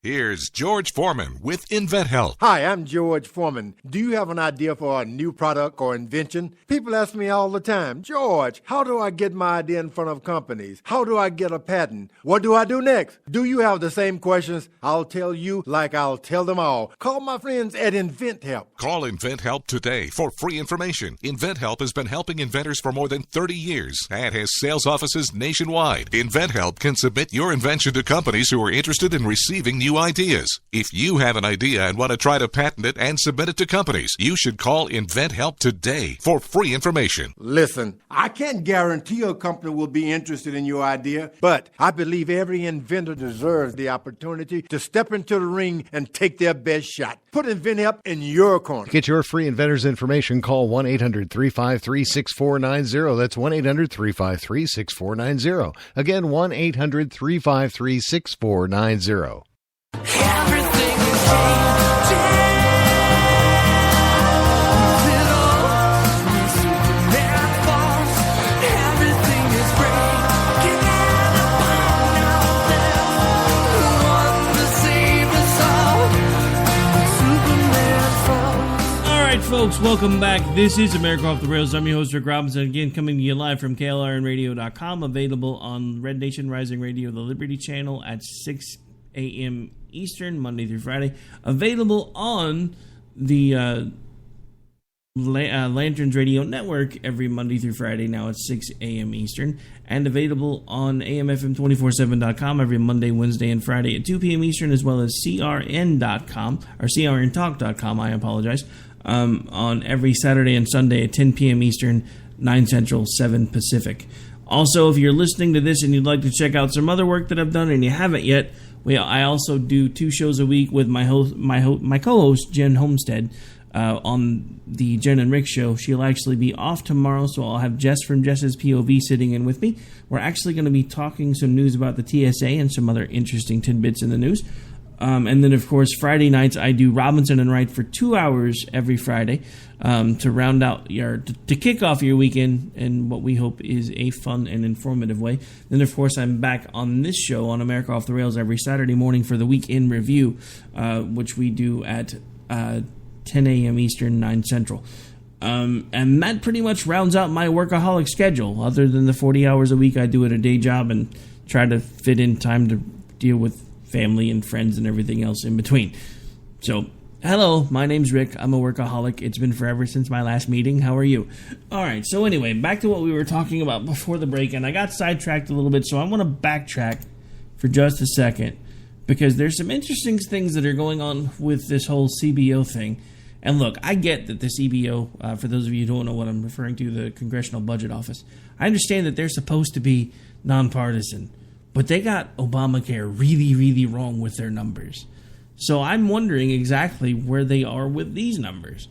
Here's George Foreman with InventHelp. Hi, I'm George Foreman. Do you have an idea for a new product or invention? People ask me all the time, George, how do I get my idea in front of companies? How do I get a patent? What do I do next? Do you have the same questions? I'll tell you like I'll tell them all. Call my friends at InventHelp. Call InventHelp today for free information. InventHelp has been helping inventors for more than 30 years and has sales offices nationwide. InventHelp can submit your invention to companies who are interested in receiving new new ideas. If you have an idea and want to try to patent it and submit it to companies, you should call InventHelp today for free information. Listen, I can't guarantee a company will be interested in your idea, but I believe every inventor deserves the opportunity to step into the ring and take their best shot. Put InventHelp in your corner. Get your free inventor's information. Call 1-800-353-6490. That's 1-800-353-6490. Again, 1-800-353-6490. Everything is changing. Folks, welcome back. This is America Off the Rails. I'm your host, Rick Robinson. Again, coming to you live from KLRNradio.com. Available on Red Nation Rising Radio, the Liberty Channel at 6 a.m. Eastern, Monday through Friday. Available on the Lanterns Radio Network every Monday through Friday, now at 6 a.m. Eastern. And available on AMFM247.com every Monday, Wednesday, and Friday at 2 p.m. Eastern, as well as CRN.com, or CRNTalk.com, I apologize. On every Saturday and Sunday at 10 p.m. Eastern, 9 Central, 7 Pacific. Also, if you're listening to this and you'd like to check out some other work that I've done and you haven't yet, I also do 2 shows a week with my co-host, Jen Homestead, on the Jen and Rick Show. She'll actually be off tomorrow, so I'll have Jess from Jess's POV sitting in with me. We're actually going to be talking some news about the TSA and some other interesting tidbits in the news. And then, of course, Friday nights I do Robinson and Wright for 2 hours every Friday to round out to kick off your weekend in what we hope is a fun and informative way. Then, of course, I'm back on this show on America Off the Rails every Saturday morning for the Week in Review, which we do at 10 a.m. Eastern, 9 Central. And that pretty much rounds out my workaholic schedule. Other than the 40 hours a week I do at a day job and try to fit in time to deal with family and friends and everything else in between. So, hello, my name's Rick. I'm a workaholic. It's been forever since my last meeting. How are you? Alright, so anyway, back to what we were talking about before the break, and I got sidetracked a little bit, so I want to backtrack for just a second, because there's some interesting things that are going on with this whole CBO thing. And look, I get that the CBO, for those of you who don't know what I'm referring to, the Congressional Budget Office, I understand that they're supposed to be nonpartisan. But they got Obamacare really, really wrong with their numbers. So I'm wondering exactly where they are with these numbers.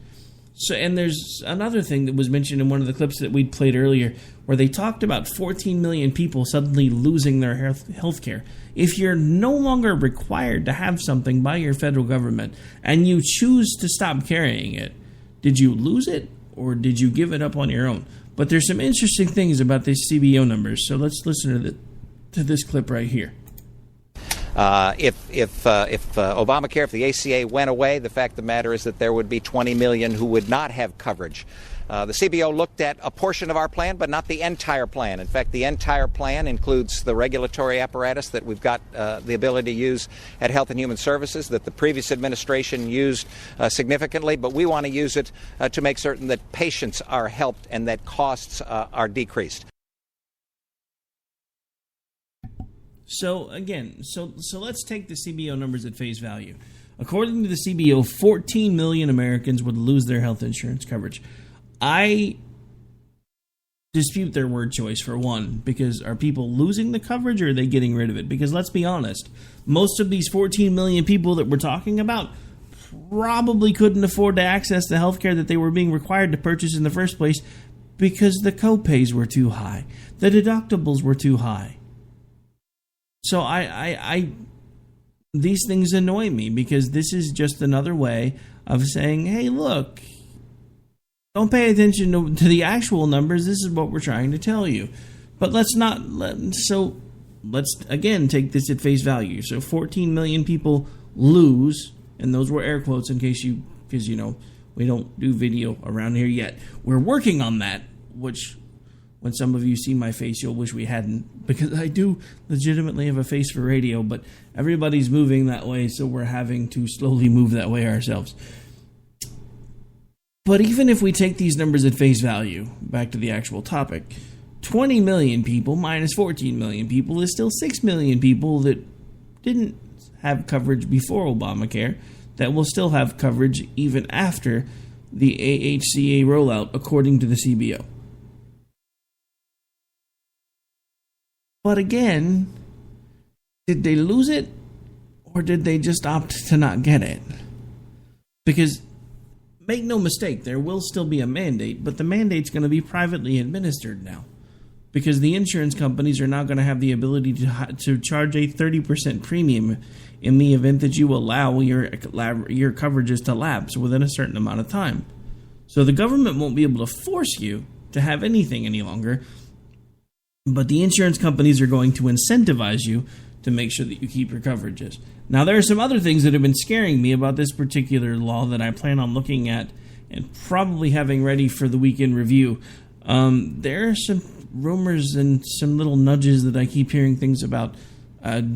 So, and there's another thing that was mentioned in one of the clips that we played earlier, where they talked about 14 million people suddenly losing their health care. If you're no longer required to have something by your federal government, and you choose to stop carrying it, did you lose it, or did you give it up on your own? But there's some interesting things about these CBO numbers, so let's listen to this clip right here. If Obamacare, if the ACA went away, the fact of the matter is that there would be 20 million who would not have coverage. The CBO looked at a portion of our plan, but not the entire plan. In fact, the entire plan includes the regulatory apparatus that we've got the ability to use at Health and Human Services that the previous administration used significantly, but we want to use it to make certain that patients are helped and that costs are decreased. So again, so let's take the CBO numbers at face value. According to the CBO, 14 million Americans would lose their health insurance coverage. I dispute their word choice, for one, because are people losing the coverage or are they getting rid of it? Because let's be honest, most of these 14 million people that we're talking about probably couldn't afford to access the health care that they were being required to purchase in the first place because the co-pays were too high. The deductibles were too high. So these things annoy me because this is just another way of saying, hey, look, don't pay attention to the actual numbers. This is what we're trying to tell you. But let's again take this at face value. So 14 million people lose, and those were air quotes because we don't do video around here yet. We're working on that, which when some of you see my face, you'll wish we hadn't, because I do legitimately have a face for radio, but everybody's moving that way, so we're having to slowly move that way ourselves. But even if we take these numbers at face value, back to the actual topic, 20 million people minus 14 million people is still 6 million people that didn't have coverage before Obamacare that will still have coverage even after the AHCA rollout, according to the CBO. But again, did they lose it, or did they just opt to not get it? Because, make no mistake, there will still be a mandate, but the mandate's going to be privately administered now. Because the insurance companies are now going to have the ability to charge a 30% premium in the event that you allow your coverages to lapse within a certain amount of time. So the government won't be able to force you to have anything any longer, but the insurance companies are going to incentivize you to make sure that you keep your coverages. Now, there are some other things that have been scaring me about this particular law that I plan on looking at and probably having ready for the weekend review. There are some rumors and some little nudges that I keep hearing things about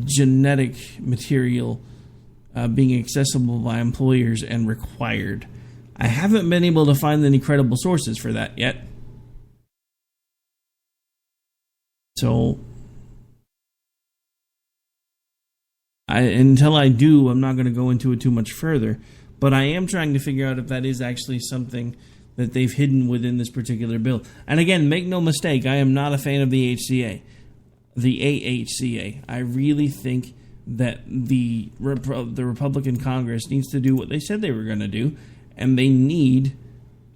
genetic material being accessible by employers and required. I haven't been able to find any credible sources for that yet. So, until I do, I'm not going to go into it too much further. But I am trying to figure out if that is actually something that they've hidden within this particular bill. And again, make no mistake, I am not a fan of the AHCA. I really think that the Republican Congress needs to do what they said they were going to do, and they need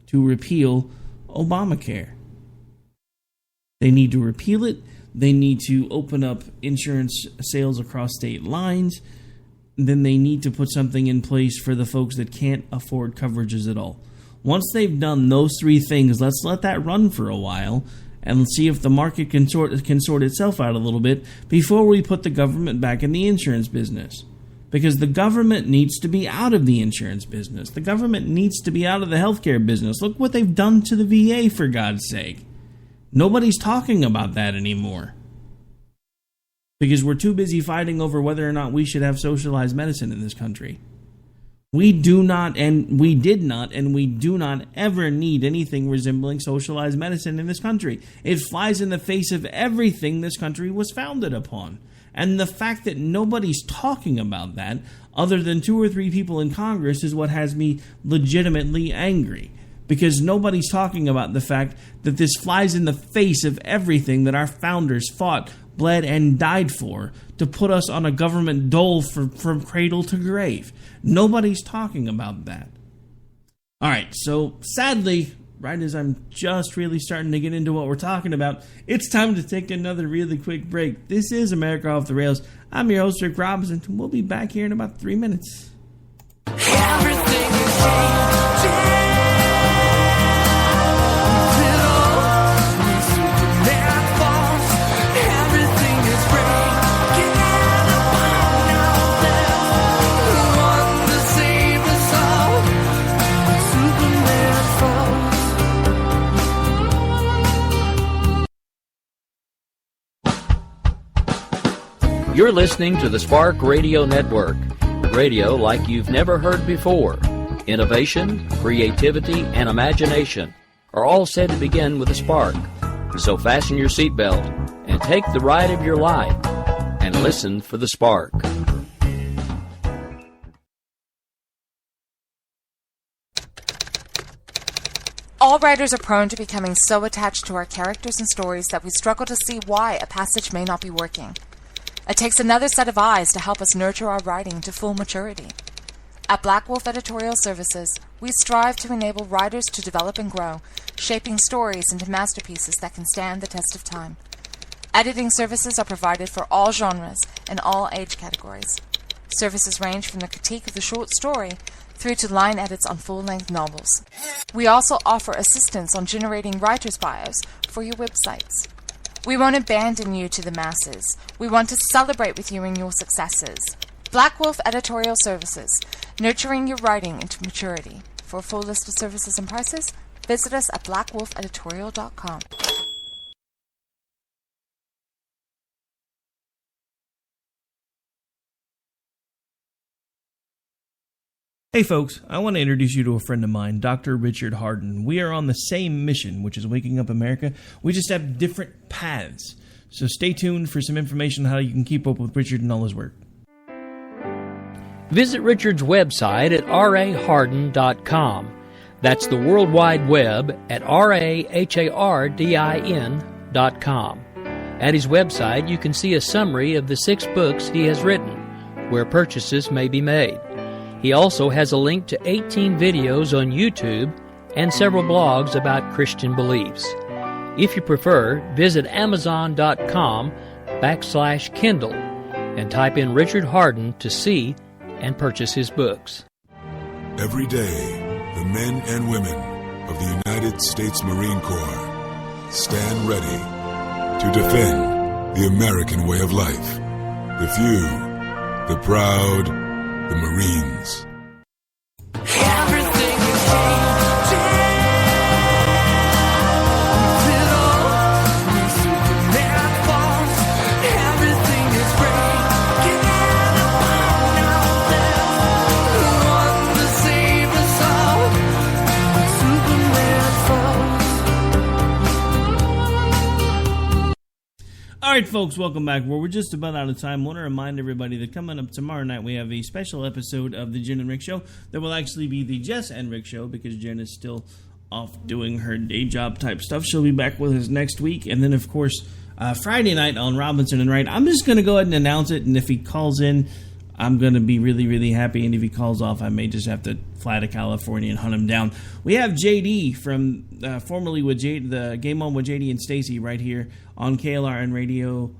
to repeal Obamacare. They need to repeal it. They need to open up insurance sales across state lines. Then they need to put something in place for the folks that can't afford coverages at all. Once they've done those three things, let's let that run for a while and see if the market can sort itself out a little bit before we put the government back in the insurance business. Because the government needs to be out of the insurance business. The government needs to be out of the healthcare business. Look what they've done to the VA, for God's sake. Nobody's talking about that anymore. Because we're too busy fighting over whether or not we should have socialized medicine in this country. We do not, and we did not, and we do not ever need anything resembling socialized medicine in this country. It flies in the face of everything this country was founded upon. And the fact that nobody's talking about that, other than 2 or 3 people in Congress, is what has me legitimately angry. Because nobody's talking about the fact that this flies in the face of everything that our founders fought, bled, and died for to put us on a government dole from cradle to grave. Nobody's talking about that. All right, so sadly, right as I'm just really starting to get into what we're talking about, it's time to take another really quick break. This is America Off the Rails. I'm your host, Rick Robinson, and we'll be back here in about 3 minutes. Everything is changing. You're listening to the Spark Radio Network, radio like you've never heard before. Innovation, creativity, and imagination are all said to begin with a spark. So fasten your seatbelt and take the ride of your life and listen for the spark. All writers are prone to becoming so attached to our characters and stories that we struggle to see why a passage may not be working. It takes another set of eyes to help us nurture our writing to full maturity. At Black Wolf Editorial Services, we strive to enable writers to develop and grow, shaping stories into masterpieces that can stand the test of time. Editing services are provided for all genres and all age categories. Services range from the critique of the short story through to line edits on full-length novels. We also offer assistance on generating writer's bios for your websites. We won't abandon you to the masses. We want to celebrate with you in your successes. Black Wolf Editorial Services, nurturing your writing into maturity. For a full list of services and prices, visit us at blackwolfeditorial.com. Hey folks, I want to introduce you to a friend of mine, Dr. Richard Harden. We are on the same mission, which is waking up America. We just have different paths. So stay tuned for some information on how you can keep up with Richard and all his work. Visit Richard's website at raharden.com. That's the World Wide Web at RAHARDIN.com. At his website, you can see a summary of the 6 books he has written, where purchases may be made. He also has a link to 18 videos on YouTube and several blogs about Christian beliefs. If you prefer, visit Amazon.com/Kindle and type in Richard Harden to see and purchase his books. Every day, the men and women of the United States Marine Corps stand ready to defend the American way of life. The few, the proud, the Marines. Everything is All right, folks, welcome back. Well, we're just about out of time. I want to remind everybody that coming up tomorrow night, we have a special episode of the Jen and Rick Show that will actually be the Jess and Rick Show because Jen is still off doing her day job type stuff. She'll be back with us next week. And then, of course, Friday night on Robinson and Wright. I'm just going to go ahead and announce it, and if he calls in, I'm going to be really, really happy. And if he calls off, I may just have to fly to California and hunt him down. We have JD from formerly with the Game On with JD and Stacy right here on KLRN Radio,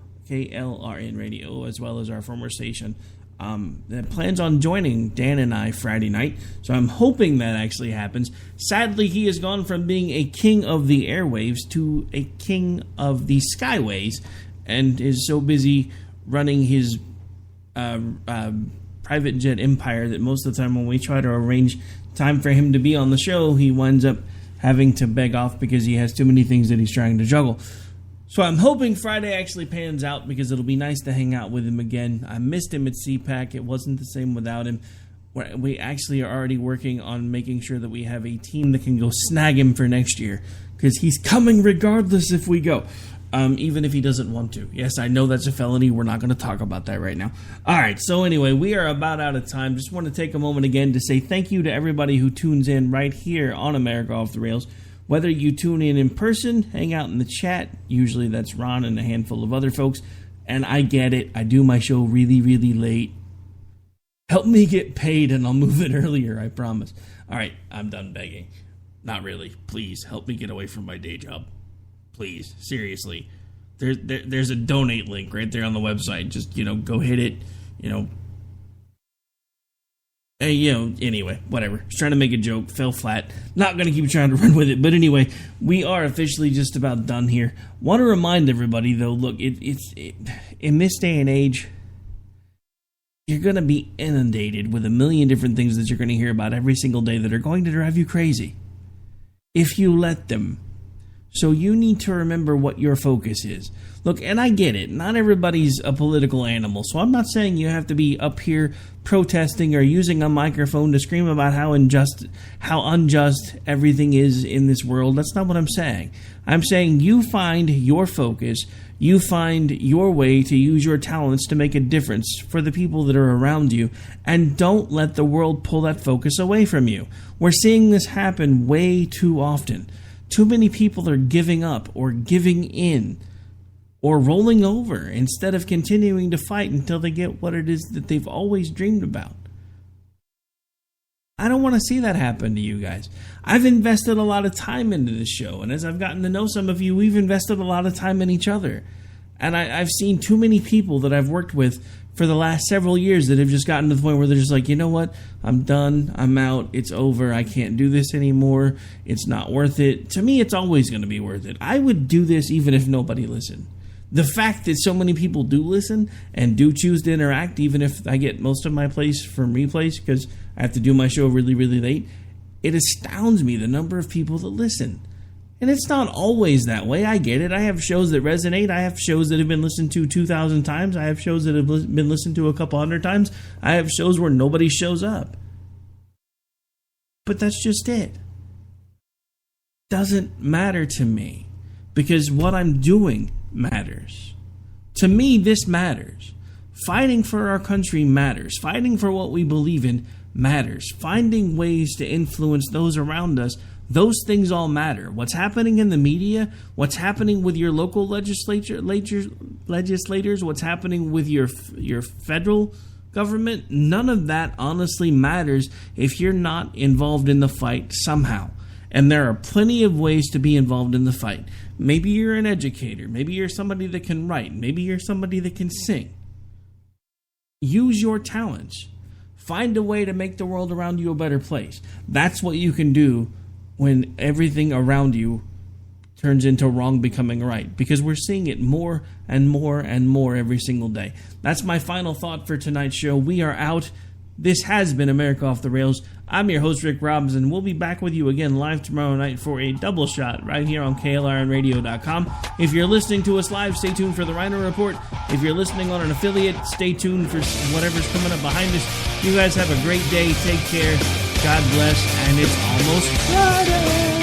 as well as our former station. That plans on joining Dan and I Friday night. So I'm hoping that actually happens. Sadly, he has gone from being a king of the airwaves to a king of the skyways and is so busy running his private jet empire that most of the time when we try to arrange time for him to be on the show, he winds up having to beg off because he has too many things that he's trying to juggle. So I'm hoping Friday actually pans out because it'll be nice to hang out with him again. I missed him at CPAC. It wasn't the same without him. We actually are already working on making sure that we have a team that can go snag him for next year because he's coming regardless if we go. Even if he doesn't want to. Yes, I know that's a felony. We're not going to talk about that right now. All right, so anyway, we are about out of time. Just want to take a moment again to say thank you to everybody who tunes in right here on America Off the Rails. Whether you tune in person, hang out in the chat, usually that's Ron and a handful of other folks, and I get it. I do my show really, really late. Help me get paid and I'll move it earlier, I promise. All right, I'm done begging. Not really. Please, help me get away from my day job. Please, seriously. There's a donate link right there on the website. Just, go hit it, anyway, whatever. Just trying to make a joke, fell flat. Not going to keep trying to run with it. But anyway, we are officially just about done here. Want to remind everybody, though, look, in this day and age, you're going to be inundated with a million different things that you're going to hear about every single day that are going to drive you crazy. If you let them. So you need to remember what your focus is. Look, and I get it. Not everybody's a political animal. So I'm not saying you have to be up here protesting or using a microphone to scream about how unjust everything is in this world. That's not what I'm saying. I'm saying you find your focus. You find your way to use your talents to make a difference for the people that are around you. And don't let the world pull that focus away from you. We're seeing this happen way too often. Too many people are giving up or giving in or rolling over instead of continuing to fight until they get what it is that they've always dreamed about. I don't want to see that happen to you guys. I've invested a lot of time into this show, and as I've gotten to know some of you, we've invested a lot of time in each other. And I've seen too many people that I've worked with for the last several years that have just gotten to the point where they're just like, you know what? I'm done. I'm out. It's over. I can't do this anymore. It's not worth it. To me, it's always going to be worth it. I would do this even if nobody listened. The fact that so many people do listen and do choose to interact, even if I get most of my plays from replays because I have to do my show really, really late, it astounds me the number of people that listen. And it's not always that way. I get it. I have shows that resonate. I have shows that have been listened to 2,000 times. I have shows that have been listened to a couple hundred times. I have shows where nobody shows up. But that's just it. Doesn't matter to me because what I'm doing matters. To me, this matters. Fighting for our country matters. Fighting for what we believe in matters. Finding ways to influence those around us, those things all matter. What's happening in the media, what's happening with your local legislators, what's happening with your federal government, none of that honestly matters if you're not involved in the fight somehow. And there are plenty of ways to be involved in the fight. Maybe you're an educator. Maybe you're somebody that can write. Maybe you're somebody that can sing. Use your talents. Find a way to make the world around you a better place. That's what you can do when everything around you turns into wrong becoming right, because we're seeing it more and more and more every single day. That's my final thought for tonight's show. We are out. This has been America Off the Rails. I'm your host, Rick Robinson. We'll be back with you again live tomorrow night for a double shot right here on KLRNradio.com. If you're listening to us live, stay tuned for the Rhino Report. If you're listening on an affiliate, stay tuned for whatever's coming up behind us. You guys have a great day. Take care. God bless. And it's almost Friday.